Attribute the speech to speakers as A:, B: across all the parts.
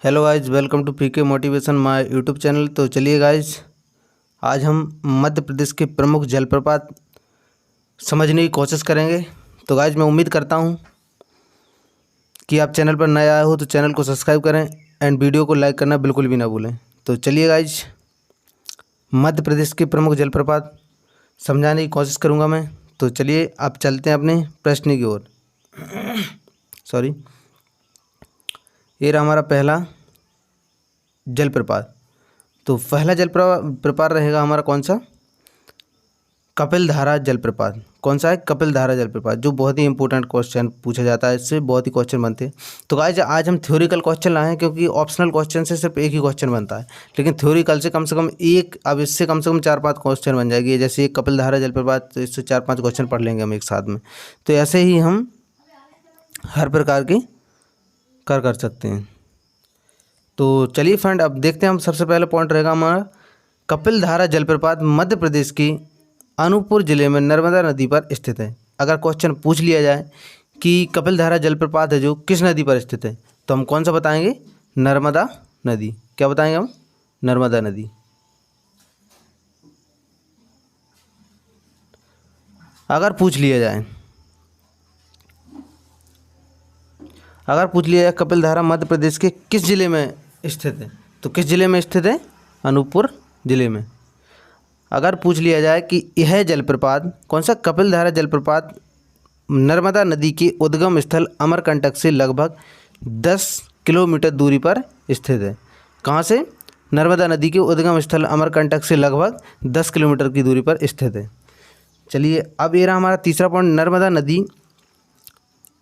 A: Hello guys, welcome to PK motivation my YouTube channel. तो चलिए guys, आज हम मध्य प्रदेश के प्रमुख जलप्रपात समझने की कोशिश करेंगे। तो गाइज, मैं उम्मीद करता हूँ कि आप चैनल पर नए आए हो तो चैनल को सब्सक्राइब करें एंड वीडियो को लाइक करना बिल्कुल भी ना भूलें। तो चलिए गाइज, मध्य प्रदेश के प्रमुख जलप्रपात समझाने की कोशिश करूँगा मैं। तो चलिए आप चलते हैं अपने प्रश्न की ओर। सॉरी, ये रहा हमारा पहला जलप्रपात। तो पहला जलप्रपात रहेगा हमारा कौन सा? कपिलधारा जलप्रपात। कौन सा है? कपिलधारा जलप्रपात, जो बहुत ही इंपॉर्टेंट क्वेश्चन पूछा जाता है, इससे बहुत ही क्वेश्चन बनते हैं। तो गाइस, आज हम थ्योरिकल क्वेश्चन लाए हैं क्योंकि ऑप्शनल क्वेश्चन से सिर्फ एक ही क्वेश्चन बनता है, लेकिन थ्योरिकल से कम एक, अब इससे कम से कम 4-5 क्वेश्चन बन जाएगी। जैसे एक कपिलधारा जलप्रपात, तो इससे 4-5 क्वेश्चन पढ़ लेंगे हम एक साथ में। तो ऐसे ही हम हर प्रकार के कर सकते हैं। तो चलिए फ्रेंड, अब देखते हैं हम। सबसे पहला पॉइंट रहेगा हमारा, कपिलधारा जलप्रपात मध्य प्रदेश की अनूपपुर जिले में नर्मदा नदी पर स्थित है। अगर क्वेश्चन पूछ लिया जाए कि कपिलधारा जलप्रपात है जो किस नदी पर स्थित है, तो हम कौन सा बताएंगे? नर्मदा नदी। क्या बताएंगे हम? नर्मदा नदी। अगर पूछ लिया जाए कपिलधारा मध्य प्रदेश के किस जिले में स्थित है, तो किस जिले में स्थित है? अनूपपुर जिले में। अगर पूछ लिया जाए कि यह जलप्रपात कौन सा? कपिलधारा जलप्रपात नर्मदा नदी के उद्गम स्थल अमरकंटक से लगभग 10 किलोमीटर दूरी पर स्थित है। कहाँ से? नर्मदा नदी के उद्गम स्थल अमरकंटक से लगभग 10 किलोमीटर की दूरी पर स्थित है। चलिए, अब ये रहा हमारा तीसरा पॉइंट। नर्मदा नदी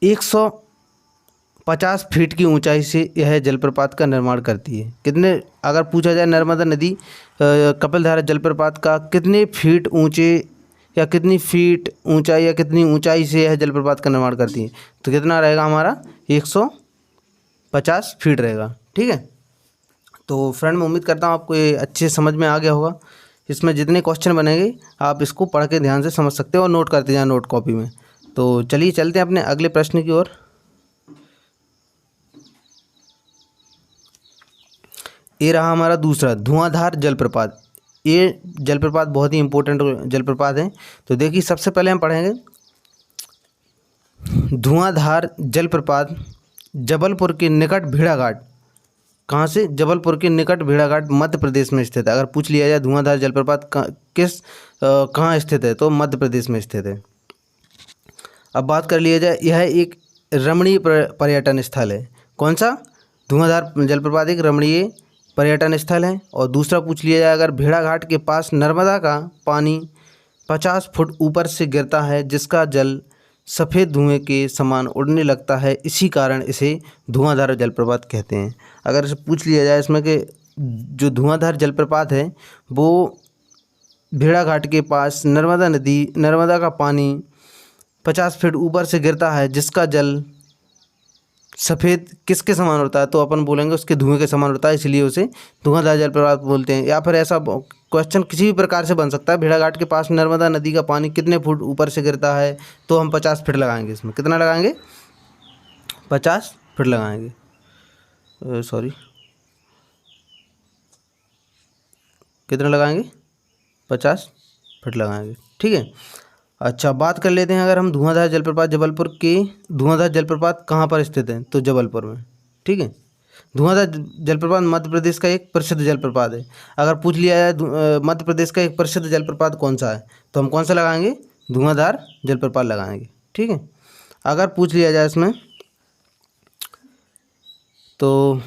A: 150 फीट की ऊंचाई से यह जलप्रपात का निर्माण करती है। कितने? अगर पूछा जाए नर्मदा नदी कपिलधारा जलप्रपात का कितने फीट ऊंचे या कितनी फीट ऊंचाई या कितनी ऊंचाई से यह जलप्रपात का निर्माण करती है, तो कितना रहेगा हमारा? 150 फीट रहेगा। ठीक है। तो फ्रेंड, मैं उम्मीद करता हूँ आपको ये अच्छे समझ में आ गया होगा। इसमें जितने क्वेश्चन बनेंगे आप इसको पढ़ के ध्यान से समझ सकते हो और नोट करते जाए नोट कॉपी में। तो चलिए चलते हैं अपने अगले प्रश्न की ओर। ये रहा हमारा दूसरा, धुआंधार जलप्रपात। ये जलप्रपात बहुत ही इंपॉर्टेंट जलप्रपात है। तो देखिए, सबसे पहले हम पढ़ेंगे धुआंधार जलप्रपात जबलपुर के निकट भेड़ाघाट। कहाँ से? जबलपुर के निकट भेड़ाघाट मध्य प्रदेश में स्थित है। अगर पूछ लिया जाए धुआंधार जलप्रपात कहाँ स्थित है, तो मध्य प्रदेश में स्थित है। अब बात कर लिया जाए, यह एक रमणीय पर्यटन स्थल है। कौन सा? धुआंधार जलप्रपात एक रमणीय पर्यटन स्थल है। और दूसरा पूछ लिया जाए, अगर भेड़ाघाट के पास नर्मदा का पानी 50 फुट ऊपर से गिरता है, जिसका जल सफ़ेद धुएं के समान उड़ने लगता है, इसी कारण इसे धुआंधार जलप्रपात कहते हैं। अगर इसे पूछ लिया जाए इसमें कि जो धुआंधार जलप्रपात है वो भेड़ाघाट के पास नर्मदा का पानी 50 फीट ऊपर से गिरता है, जिसका जल सफ़ेद किसके समान होता है, तो अपन बोलेंगे उसके धुएं के समान होता है, इसलिए उसे धुआंधार जलप्रपात बोलते हैं। या फिर ऐसा क्वेश्चन किसी भी प्रकार से बन सकता है, भेड़ाघाट के पास नर्मदा नदी का पानी कितने फुट ऊपर से गिरता है, तो हम 50 फीट लगाएंगे। इसमें कितना लगाएंगे? 50 फीट लगाएंगे। सॉरी, कितना लगाएंगे? 50 फीट लगाएंगे। ठीक है। अच्छा, बात कर लेते हैं, अगर हम धुआंधार जलप्रपात धुआंधार जलप्रपात कहाँ पर स्थित है, तो जबलपुर में। ठीक है। धुआंधार जलप्रपात मध्य प्रदेश का एक प्रसिद्ध जलप्रपात है। अगर पूछ लिया जाए मध्य प्रदेश का एक प्रसिद्ध जलप्रपात कौन सा है, तो हम कौन सा लगाएंगे? धुआंधार जलप्रपात लगाएंगे। ठीक है। अगर पूछ लिया जाए इसमें तो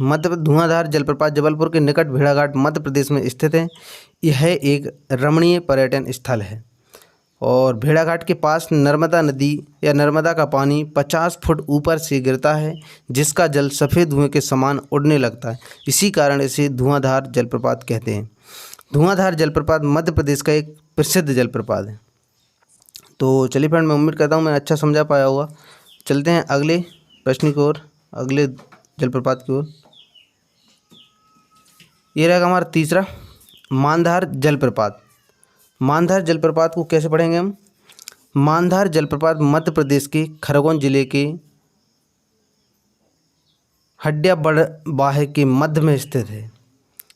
A: धुआंधार जलप्रपात जबलपुर के निकट भेड़ाघाट मध्य प्रदेश में स्थित है। यह एक रमणीय पर्यटन स्थल है और भेड़ाघाट के पास नर्मदा नदी या नर्मदा का पानी 50 फुट ऊपर से गिरता है, जिसका जल सफ़ेद धुएं के समान उड़ने लगता है, इसी कारण इसे धुआंधार जलप्रपात कहते हैं। धुआंधार जलप्रपात मध्य प्रदेश का एक प्रसिद्ध जलप्रपात है। तो चलिए फ्रेंड, मैं उम्मीद करता हूँ मैं अच्छा समझा पाया होगा। चलते हैं अगले प्रश्न की ओर, अगले जलप्रपात की ओर। ये रहेगा हमारा तीसरा, मानधार जलप्रपात। मानधार जलप्रपात को कैसे पढ़ेंगे हम? मानधार जलप्रपात मध्य प्रदेश के खरगोन जिले के हड्या बड़वाहे के मध्य में स्थित है?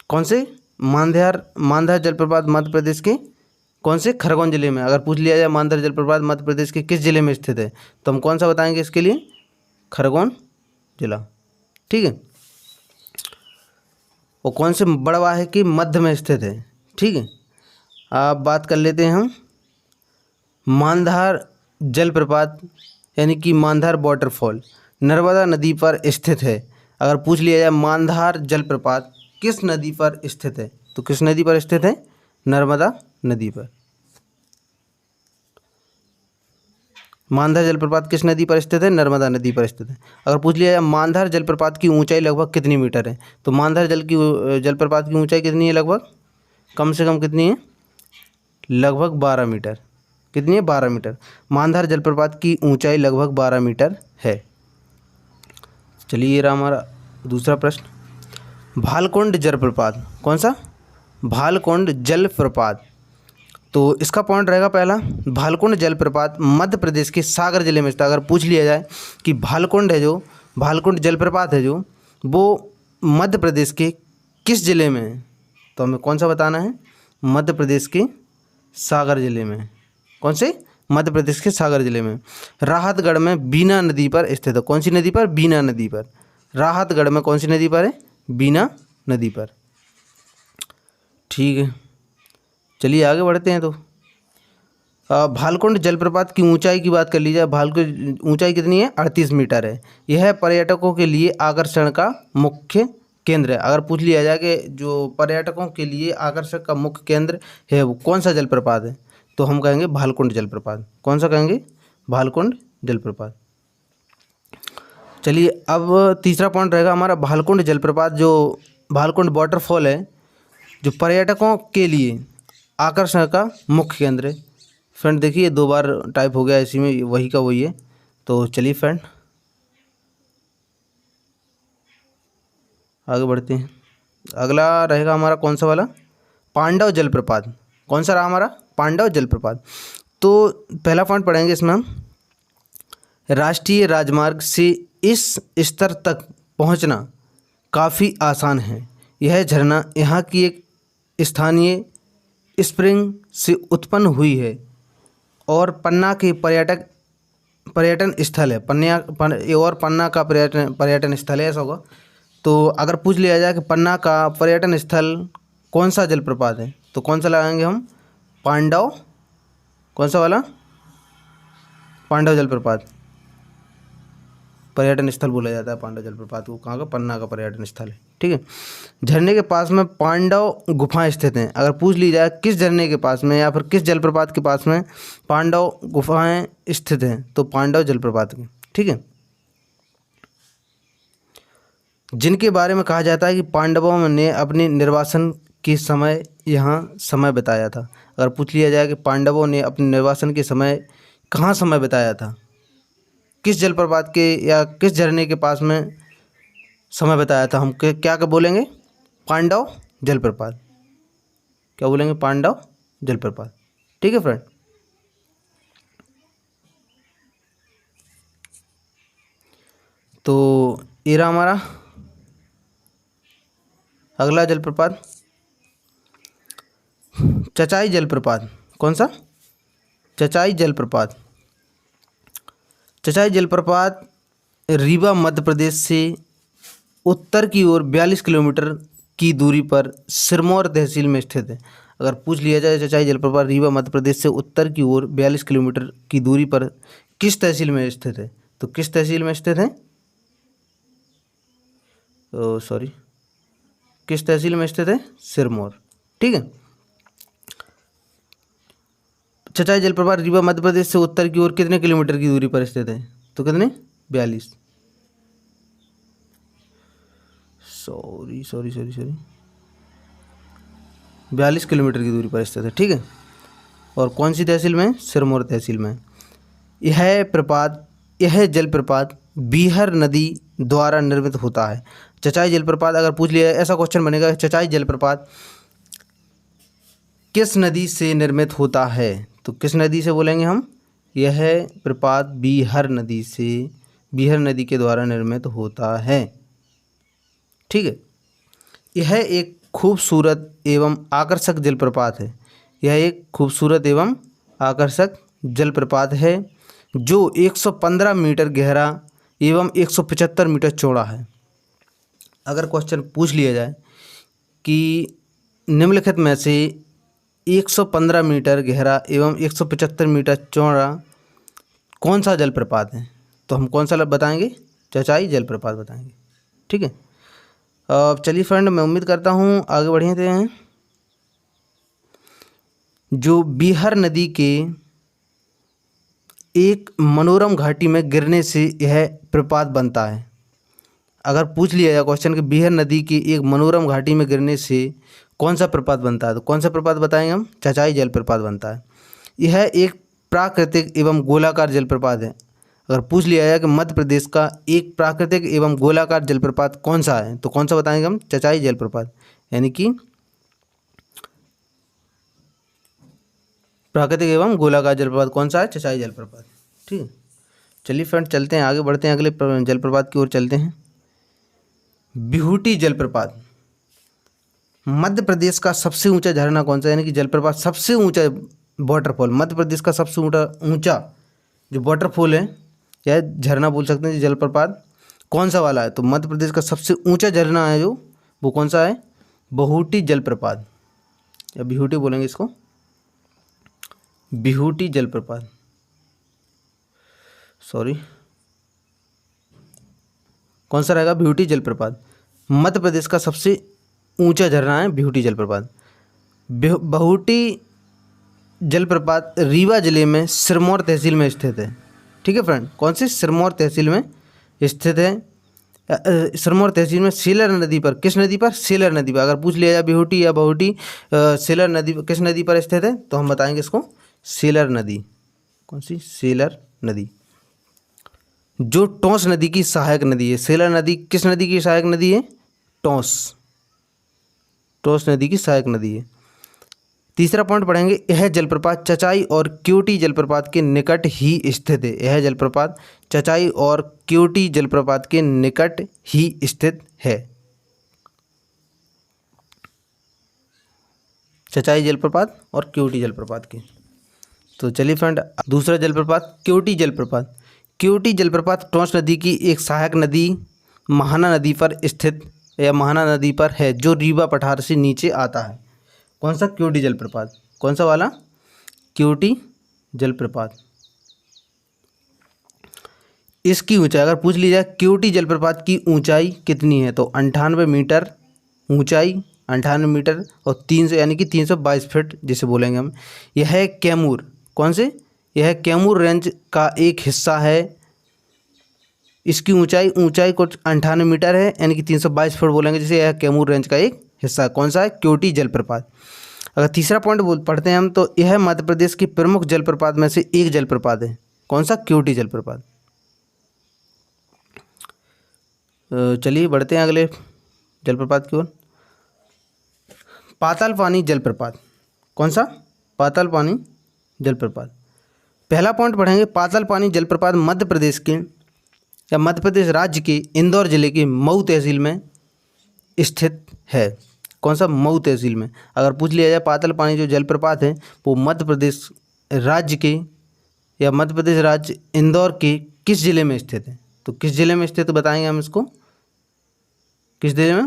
A: कौन से? मांधार जलप्रपात मध्य प्रदेश के कौन से? खरगोन जिले में। अगर पूछ लिया जाए मांधार जलप्रपात मध्य प्रदेश के किस जिले में स्थित है, तो हम कौन सा बताएंगे इसके लिए? खरगोन जिला। ठीक है। वो कौन से बड़वाहे के मध्य में स्थित है? ठीक है। अब बात कर लेते हैं हम मांधार जलप्रपात यानी कि मांधार वाटरफॉल नर्मदा नदी पर स्थित है। अगर पूछ लिया जाए मांधार जलप्रपात किस नदी पर स्थित है, तो किस नदी पर स्थित है? नर्मदा नदी पर। मांधार जलप्रपात किस नदी पर स्थित है? नर्मदा नदी पर स्थित है। अगर पूछ लिया जाए मांधार जलप्रपात की ऊंचाई लगभग कितनी मीटर है, तो मांधार जलप्रपात की ऊंचाई कितनी है? लगभग कम से कम कितनी है? लगभग 12 मीटर। कितनी है? 12 मीटर। मांधार जलप्रपात की ऊंचाई लगभग 12 मीटर है। चलिए ये रहा हमारा दूसरा प्रश्न। भालकुंड जलप्रपात कौन सा? भालकुंड जलप्रपात। तो इसका पॉइंट रहेगा पहला, भालकुंड जलप्रपात मध्य प्रदेश के सागर जिले में स्थित। अगर पूछ लिया जाए कि भालकुंड जलप्रपात है जो वो मध्य प्रदेश के किस जिले में है, तो हमें कौन सा बताना है? मध्य प्रदेश के सागर जिले में। कौन से? मध्य प्रदेश के सागर जिले में। राहतगढ़ में बीना नदी पर स्थित है। कौन सी नदी पर? बीना नदी पर। राहतगढ़ में कौन सी नदी पर है? बीना नदी पर। ठीक है, चलिए आगे बढ़ते हैं। तो भालकुंड जलप्रपात की ऊंचाई की बात कर ली जाए, भालकुंड ऊंचाई कितनी है? 38 मीटर है। यह पर्यटकों के लिए आकर्षण का मुख्य केंद्र है। अगर पूछ लिया जाए कि जो पर्यटकों के लिए आकर्षण का मुख्य केंद्र है वो कौन सा जलप्रपात है, तो हम कहेंगे भालकुंड जलप्रपात। कौन सा कहेंगे? भालकुंड जलप्रपात। चलिए अब तीसरा पॉइंट रहेगा हमारा भालकुंड जलप्रपात जो भालकुंड वाटरफॉल है जो पर्यटकों के लिए आकर्षण का मुख्य केंद्र है। फ्रेंड देखिए 2 बार टाइप हो गया इसी में, वही का वही है। तो चलिए फ्रेंड आगे बढ़ते हैं। अगला रहेगा हमारा कौन सा वाला? पांडव जलप्रपात। कौन सा रहा हमारा? पांडव जलप्रपात। तो पहला पॉइंट पढ़ेंगे इसमें हम, राष्ट्रीय राजमार्ग से इस स्तर तक पहुंचना काफ़ी आसान है। यह झरना यहाँ की एक स्थानीय स्प्रिंग से उत्पन्न हुई है और पन्ना के पर्यटन स्थल है। पन्ना का पर्यटन स्थल है, ऐसा होगा। तो अगर पूछ लिया जाए कि पन्ना का पर्यटन स्थल कौन सा जलप्रपात है, तो कौन सा लगाएंगे हम? पांडव। कौन सा वाला? पांडव जलप्रपात। पर्यटन स्थल बोला जाता है पांडव जलप्रपात को। कहाँ का? पन्ना का पर्यटन स्थल है। ठीक है। झरने के पास में पांडव गुफाएं स्थित हैं। अगर पूछ ली जाए किस झरने के पास में या फिर किस जलप्रपात के पास में पांडव गुफाएं स्थित हैं, तो पांडव जलप्रपात के। ठीक है। जिनके बारे में कहा जाता है कि पांडवों ने अपने निर्वासन के समय यहाँ समय बिताया था। अगर पूछ लिया जाए कि पांडवों ने अपने निर्वासन के समय कहाँ समय बिताया था, किस जलप्रपात के या किस झरने के पास में समय बिताया था, हम क्या बोलेंगे? पांडव जलप्रपात। क्या बोलेंगे? पांडव जलप्रपात। ठीक है फ्रेंड। तो ये रहा हमारा अगला जलप्रपात, चचाई जलप्रपात। कौन सा? चचाई जलप्रपात। चचाई जलप्रपात रीवा मध्य प्रदेश से उत्तर की ओर 42 किलोमीटर की दूरी पर सिरमौर तहसील में स्थित है। अगर पूछ लिया जाए चचाई जलप्रपात रीवा मध्य प्रदेश से उत्तर की ओर 42 किलोमीटर की दूरी पर किस तहसील में स्थित है, तो किस तहसील में स्थित है? किस तहसील में स्थित है? सिरमौर। ठीक है। चचाई जलप्रपात रीवा मध्य प्रदेश से उत्तर की ओर कितने किलोमीटर की दूरी पर स्थित है, तो कितने? 42। सॉरी 42 किलोमीटर की दूरी पर स्थित है। ठीक है। और कौन सी तहसील में? सिरमौर तहसील में। यह जलप्रपात बीहर नदी द्वारा निर्मित होता है। चचाई जलप्रपात अगर पूछ लिया ऐसा क्वेश्चन बनेगा, चचाई जलप्रपात किस नदी से निर्मित होता है, तो किस नदी से बोलेंगे हम? यह प्रपात बीहर नदी के द्वारा निर्मित होता है। ठीक है। यह एक खूबसूरत एवं आकर्षक जलप्रपात है। यह एक खूबसूरत एवं आकर्षक जलप्रपात है जो 115 मीटर गहरा एवं 175 मीटर चौड़ा है। अगर क्वेश्चन पूछ लिया जाए कि निम्नलिखित में से 115 मीटर गहरा एवं 175 मीटर चौड़ा कौन सा जलप्रपात है, तो हम कौन सा बताएंगे? चचाई जलप्रपात बताएंगे। ठीक है। अब चलिए फ्रेंड, मैं उम्मीद करता हूँ आगे बढ़ते हैं। जो बीहर नदी के एक मनोरम घाटी में गिरने से यह प्रपात बनता है। अगर पूछ लिया जाए क्वेश्चन कि बीहर नदी की एक मनोरम घाटी में गिरने से कौन सा प्रपात बनता है, तो कौन सा प्रपात बताएंगे हम? चचाई जलप्रपात बनता है। यह एक प्राकृतिक एवं गोलाकार जलप्रपात है। अगर पूछ लिया जाए कि मध्य प्रदेश का एक प्राकृतिक एवं गोलाकार जलप्रपात कौन सा है, तो कौन सा बताएंगे हम? चचाई जलप्रपात। यानी कि प्राकृतिक एवं गोलाकार जलप्रपात कौन सा है? चचाई जलप्रपात। ठीक है। चलिए फ्रेंड, चलते हैं आगे बढ़ते हैं, अगले जलप्रपात की ओर चलते हैं। बिहुटी जलप्रपात। मध्य प्रदेश का सबसे ऊंचा झरना कौन सा है? यानी कि जलप्रपात, सबसे ऊंचा वाटरफॉल, मध्य प्रदेश का सबसे ऊंचा जो वाटरफॉल है या झरना बोल सकते हैं, जलप्रपात कौन सा वाला है? तो मध्य प्रदेश का सबसे ऊंचा झरना है जो, वो कौन सा है? बहुटी जलप्रपात, या बिहुटी बोलेंगे इसको, बिहुटी जलप्रपात। सॉरी, कौन सा रहेगा? बिहुटी जलप्रपात। मध्य प्रदेश का सबसे ऊंचा झरना है बिहुटी जलप्रपात। बहुटी जलप्रपात रीवा जिले में सिरमौर तहसील में स्थित है। ठीक है फ्रेंड, कौन सी? सिरमौर तहसील में स्थित है। सिरमौर तहसील में सेलर नदी पर, किस नदी पर? सेलर नदी पर। अगर पूछ लिया जाए बिहुटी या बहुटी सेलर नदी, किस नदी पर स्थित है, तो हम बताएंगे इसको सेलर नदी। कौन सी? सेलर नदी, जो टोंस नदी की सहायक नदी है। सेलर नदी किस नदी की सहायक नदी है? टोंस नदी की सहायक नदी है। तीसरा पॉइंट पढ़ेंगे, यह जलप्रपात चचाई और क्योटी जलप्रपात के निकट ही स्थित है। यह जलप्रपात चचाई और क्योटी जलप्रपात के निकट ही स्थित है। चचाई जलप्रपात और क्योटी जलप्रपात के। तो चलिए फ्रेंड, दूसरा जलप्रपात क्योटी जलप्रपात। क्योटी जलप्रपात टोंस नदी की एक सहायक नदी महाना नदी पर स्थित या महाना नदी पर है, जो रीवा पठार से नीचे आता है। कौन सा? क्योटी जलप्रपात। कौन सा वाला? क्योटी जलप्रपात। इसकी ऊंचाई अगर पूछ ली जाए क्योटी जलप्रपात की ऊंचाई कितनी है, तो 98 मीटर ऊंचाई, 98 मीटर और 300 यानी कि 322 फीट जिसे बोलेंगे हम। यह कैमूर, कौन से? यह कैमूर रेंज का एक हिस्सा है। इसकी ऊंचाई कुछ 98 मीटर है, यानी कि 322 फीट बोलेंगे, जिसे यह कैमूर रेंज का एक हिस्सा है। कौन सा है? क्योटी पढ़ते हैं हम, तो यह मध्य प्रदेश की प्रमुख जलप्रपात में से एक जलप्रपात है। कौन सा? क्योटी जलप्रपात। चलिए बढ़ते हैं अगले जलप्रपात की ओर। पाताल पानी जलप्रपात। कौन सा? पाताल पानी जलप्रपात। पहला पॉइंट पढ़ेंगे, पाताल पानी जलप्रपात मध्य प्रदेश के या मध्य प्रदेश राज्य के इंदौर जिले के मऊ तहसील में स्थित है। कौन सा? मऊ तहसील में। अगर पूछ लिया जाए पाताल पानी जो जलप्रपात है वो मध्य प्रदेश राज्य के या मध्य प्रदेश राज्य इंदौर के किस जिले में स्थित है, तो किस जिले में स्थित बताएंगे हम इसको? किस जिले में?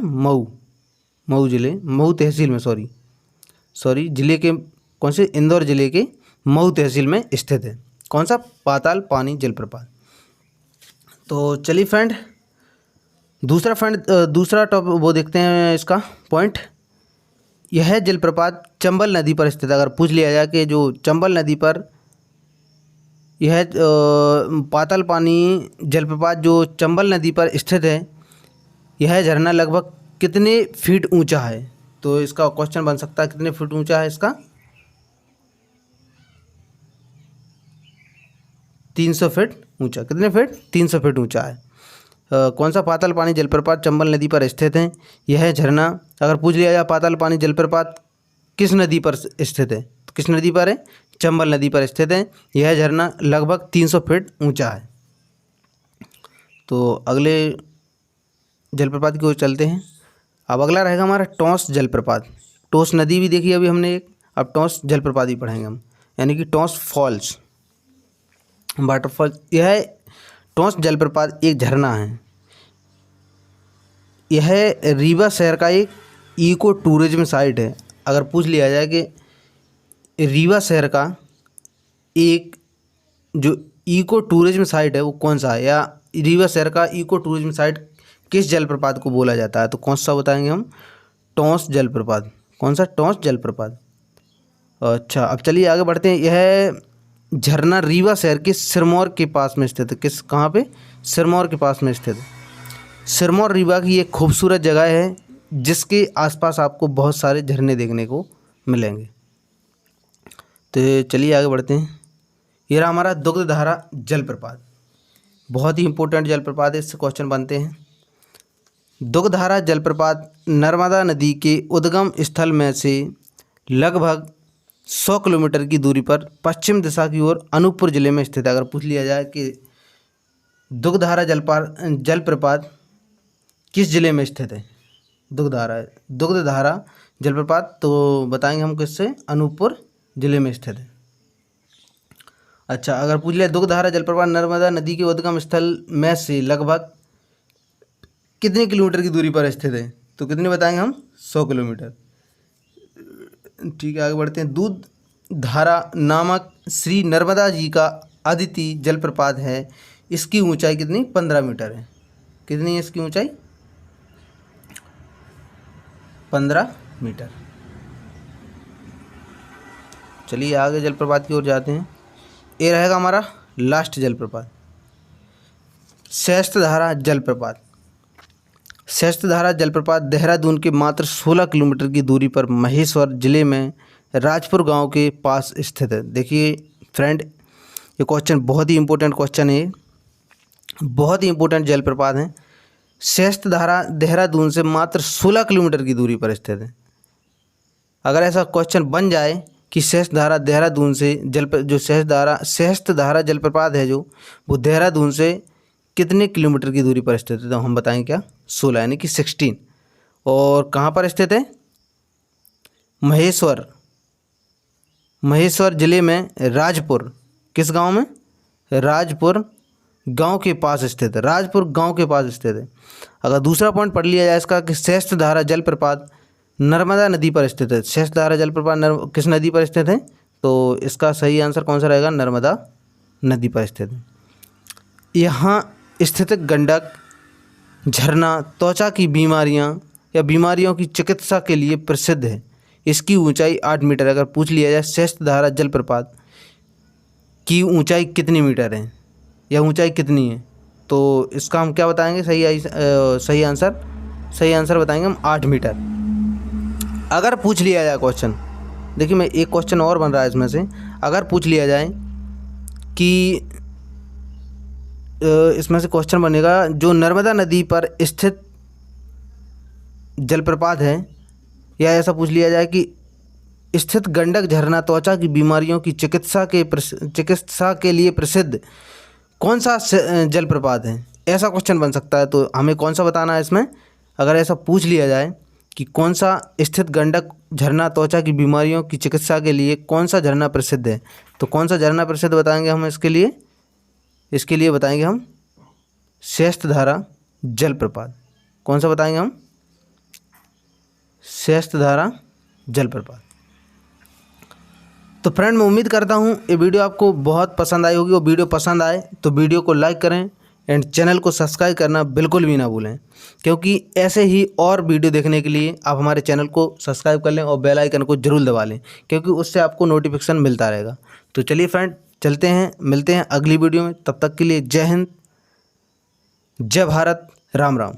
A: मऊ जिले, मऊ तहसील में, सॉरी जिले के, कौन से? इंदौर जिले के मऊ तहसील में स्थित है। कौन सा? पाताल पानी जलप्रपात। तो चलिए फ्रेंड, दूसरा टॉपिक वो देखते हैं, इसका पॉइंट। यह जलप्रपात चंबल नदी पर स्थित है। अगर पूछ लिया जाए कि जो चंबल नदी पर यह पाताल पानी जलप्रपात जो चंबल नदी पर स्थित है, यह झरना लगभग कितने फीट ऊंचा है, तो इसका क्वेश्चन बन सकता है कितने फीट ऊंचा है इसका? 300 फीट ऊंचा। कितने फीट? 300 फीट ऊंचा है। कौन सा? पाताल पानी जलप्रपात चंबल नदी पर स्थित है। यह झरना, अगर पूछ लिया जाए पाताल पानी जलप्रपात किस नदी पर स्थित है, तो किस नदी पर है? चंबल नदी पर स्थित है। यह झरना लगभग 300 फीट ऊंचा है। तो अगले जलप्रपात की ओर चलते हैं। अब अगला रहेगा हमारा टॉस जलप्रपात। टॉस नदी भी देखी अभी हमने एक, अब टॉस जलप्रपात भी पढ़ेंगे हम, यानी कि टॉस फॉल्स, वाटरफॉल। यह टॉस जलप्रपात एक झरना है। यह रीवा शहर का एक इको टूरिज्म साइट है। अगर पूछ लिया जाए कि रीवा शहर का एक जो इको टूरिज्म साइट है वो कौन सा है, या रीवा शहर का इको टूरिज्म साइट किस जलप्रपात को बोला जाता है, तो कौन सा बताएंगे हम, टॉस जलप्रपात। कौन सा, टॉस जलप्रपात। अच्छा, अब चलिए आगे बढ़ते हैं। यह झरना रीवा शहर के सिरमौर के पास में स्थित है। किस, कहाँ पे, सिरमौर के पास में स्थित है। सिरमौर रीवा की एक खूबसूरत जगह है जिसके आसपास आपको बहुत सारे झरने देखने को मिलेंगे। तो चलिए आगे बढ़ते हैं। ये रहा हमारा दुग्धधारा जलप्रपात, बहुत ही इंपॉर्टेंट जलप्रपात है, इससे क्वेश्चन बनते हैं। दुग्धधारा जलप्रपात नर्मदा नदी के उद्गम स्थल में से लगभग 100 किलोमीटर की दूरी पर पश्चिम दिशा की ओर अनूपपुर जिले में स्थित है। अगर पूछ लिया जाए कि दुग्धधारा जलप्रपात किस जिले में स्थित है, दुग्धधारा जलप्रपात, तो बताएंगे हम किससे, अनूपपुर जिले में स्थित है। अच्छा, अगर पूछ लिया दुग्धधारा जलप्रपात नर्मदा नदी के उद्गम स्थल में से लगभग कितने किलोमीटर की दूरी पर स्थित है, तो कितने बताएंगे हम, 100 किलोमीटर। ठीक है, आगे बढ़ते हैं। दूध धारा नामक श्री नर्मदा जी का अद्वितीय जलप्रपात है। इसकी ऊंचाई कितनी, 15 मीटर है। कितनी है इसकी ऊंचाई, 15 मीटर। चलिए आगे जलप्रपात की ओर जाते हैं। ये रहेगा हमारा लास्ट जलप्रपात, सहस्त्रधारा जलप्रपात। सहस्त्रधारा जलप्रपात देहरादून के मात्र 16 किलोमीटर की दूरी पर महेश्वर जिले में राजपुर गांव के पास स्थित है। देखिए फ्रेंड, ये क्वेश्चन बहुत ही इंपॉर्टेंट क्वेश्चन है, बहुत ही इंपॉर्टेंट जलप्रपात है। सहस्त्रधारा देहरादून से मात्र 16 किलोमीटर की दूरी पर स्थित है। अगर ऐसा क्वेश्चन बन जाए कि सहस्त्रधारा देहरादून से जो सहस्त्रधारा जलप्रपात है जो वो देहरादून से कितने किलोमीटर की दूरी पर स्थित है, तो हम बताएंगे क्या, 16 यानी कि 16। और कहाँ पर स्थित है, महेश्वर जिले में राजपुर, किस गांव में, राजपुर गांव के पास स्थित है, राजपुर गांव के पास स्थित है। अगर दूसरा पॉइंट पढ़ लिया जाए इसका कि सहस्त्रधारा जलप्रपात नर्मदा नदी पर स्थित है। सहस्त्रधारा जलप्रपात किस नदी पर स्थित है, तो इसका सही आंसर कौन सा रहेगा, नर्मदा नदी पर स्थित है। यहाँ स्थित गंडक झरना त्वचा की बीमारियाँ या बीमारियों की चिकित्सा के लिए प्रसिद्ध है। इसकी ऊंचाई 8 मीटर। अगर पूछ लिया जाए सहस्त्रधारा जलप्रपात की ऊंचाई कितनी मीटर है या ऊंचाई कितनी है, तो इसका हम क्या बताएंगे, सही आंसर बताएंगे हम 8 मीटर। अगर पूछ लिया जाए क्वेश्चन, देखिए मैं एक क्वेश्चन और बन रहा है इसमें से, अगर पूछ लिया जाए कि इसमें से क्वेश्चन बनेगा जो नर्मदा नदी पर स्थित जलप्रपात है, या ऐसा पूछ लिया जाए कि स्थित गंडक झरना त्वचा की बीमारियों की चिकित्सा के लिए प्रसिद्ध कौन सा जलप्रपात है, ऐसा क्वेश्चन बन सकता है। तो हमें कौन सा बताना है इसमें, अगर ऐसा पूछ लिया जाए कि कौन सा स्थित गंडक झरना त्वचा की बीमारियों की चिकित्सा के लिए कौन सा झरना प्रसिद्ध है, तो कौन सा झरना प्रसिद्ध बताएंगे हम इसके लिए बताएंगे हम सहस्त्रधारा जलप्रपात। कौन सा बताएंगे हम, सहस्त्रधारा जलप्रपात। तो फ्रेंड मैं उम्मीद करता हूँ ये वीडियो आपको बहुत पसंद आई होगी, और वीडियो पसंद आए तो वीडियो को लाइक करें एंड चैनल को सब्सक्राइब करना बिल्कुल भी ना भूलें, क्योंकि ऐसे ही और वीडियो देखने के लिए आप हमारे चैनल को सब्सक्राइब कर लें और बेल आइकन को जरूर दबा लें, क्योंकि उससे आपको नोटिफिकेशन मिलता रहेगा। तो चलिए फ्रेंड चलते हैं, मिलते हैं अगली वीडियो में। तब तक के लिए जय हिंद, जय भारत, राम राम।